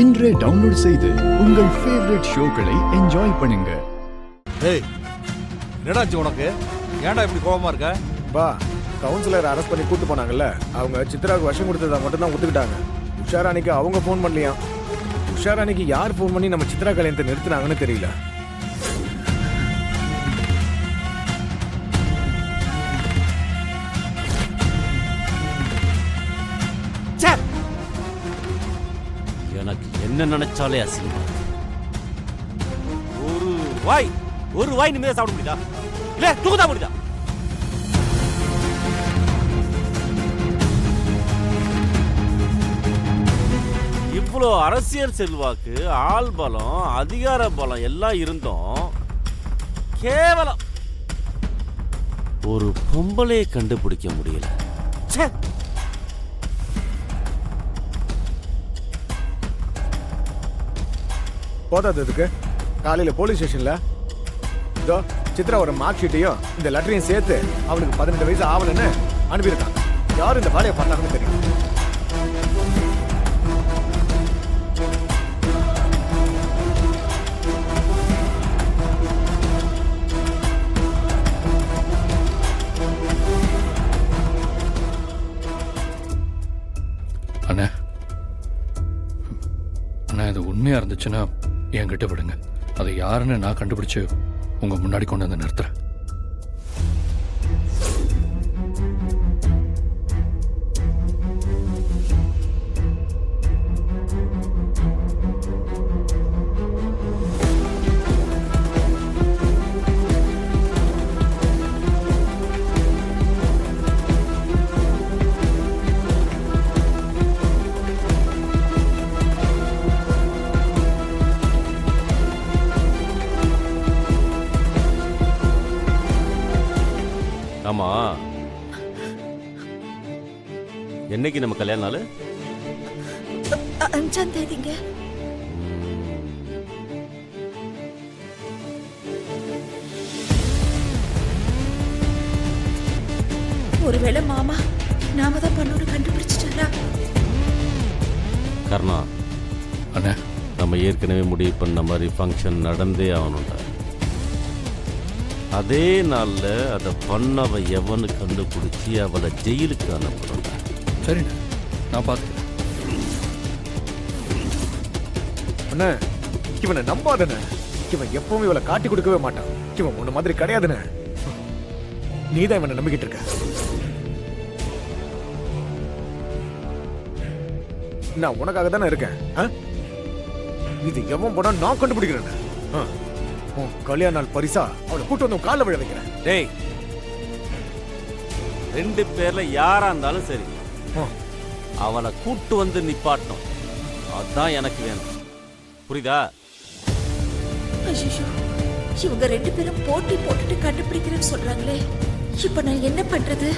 இன்றே டவுன்லோட் செய்து உங்கள் ஃபேவரட் ஷோக்களை என்ஜாய் பண்ணுங்க. ஏய், என்னடாச்சு உனக்கு? ஏன்டா இப்படி கோவமா இருக்க? பா, கவுன்சிலர் அரெஸ்ட் பண்ணி கூட்டு போனாங்கல்ல, அவங்க சித்ராவுக்கு விஷம் கொடுத்ததை மட்டும் தான் ஒத்துக்கிட்டாங்க. உஷாராணிக்கு அவங்க ஃபோன் பண்ணலையாம். உஷாராணிக்கு யார் ஃபோன் பண்ணி நம்ம சித்ரா கல்யாணத்தை நிறுத்தினாங்கன்னு தெரியல. எனக்கு என்ன நினைச்சாலே அசிங்கமா. ஒரு வாய் நிம்மதியா சாப்பிட முடியுதா? இல்ல தூக்கதா முடியுதா? இவ்வளோ அரசியல் செல்வாக்கு, ஆள் பலம், அதிகார பலம் எல்லாம் இருந்தும் கேவலம் ஒரு பொம்பளையை கண்டுபிடிக்க முடியல. போதாததுக்கு காலையில போலீஸ் ஸ்டேஷன்ல இதோ சித்ராவோட மார்க் ஷீட்டையும் இந்த லெட்டரையும் சேர்த்து அவனுக்கு 18 வயசு ஆவலன்னு அனுப்பியிருக்காங்க. யாரும் இந்த வேலையை பார்த்தாங்கன்னு தெரியும். அண்ணா அண்ணா, இது உண்மையா இருந்துச்சுன்னா என்கிட்ட விடுங்க. அதை யாருன்னு நான் கண்டுபிடிச்சு உங்க முன்னாடி கொண்டு வந்து நிறுத்துறேன். ஆமா, என்னைக்கு நம்ம கல்யாண நாள்? 5ஆம் தேதிங்க. ஒருவேளை மாமா நாம தான் பண்ணோட கண்டுபிடிச்சிட்டாரா? கர்ணா அண்ணா, நம்ம ஏற்கனவே முடிவு பண்ண மாதிரி ஃபங்க்ஷன் நடந்தே ஆகணும்டா. அதே நாள்ல அதை பண்ணவ எவனு கண்டுபிடிச்சி அவளை ஜெயிலுக்கு அனுப்புறோம். சரிண்ணா, நான் பார்த்துக்கிறேன். அண்ணா, இவனை நம்பாதண்ணே. இவன் எப்பவும் இவளை காட்டி கொடுக்கவே மாட்டான். இவன் உன்ன மாதிரி கிடையாதுண்ணே. நீதான் இவனை நம்பிக்கிட்டு இருக்க. நான் உனக்காக தானே இருக்கேன். இது எவன் போனா நான் கண்டுபிடிக்கிறேன். உன் கல்யாண நாள் பரிசா அவளை கூட்டு வந்து கால விழ வைக்கிறேன். டேய், 2 பேர்ல யாரா இருந்தாலும் சரி, அவளை கூட்டு வந்து நிப்பாட்டணும். அதான் எனக்கு வேணும். புரியுதா? ஐயோ, இவங்க 2 பேரும் போட்டி போட்டுட்டு கண்டுபிடிக்கிறேன்னு சொல்றாங்களே, இப்ப நான் என்ன பண்றது?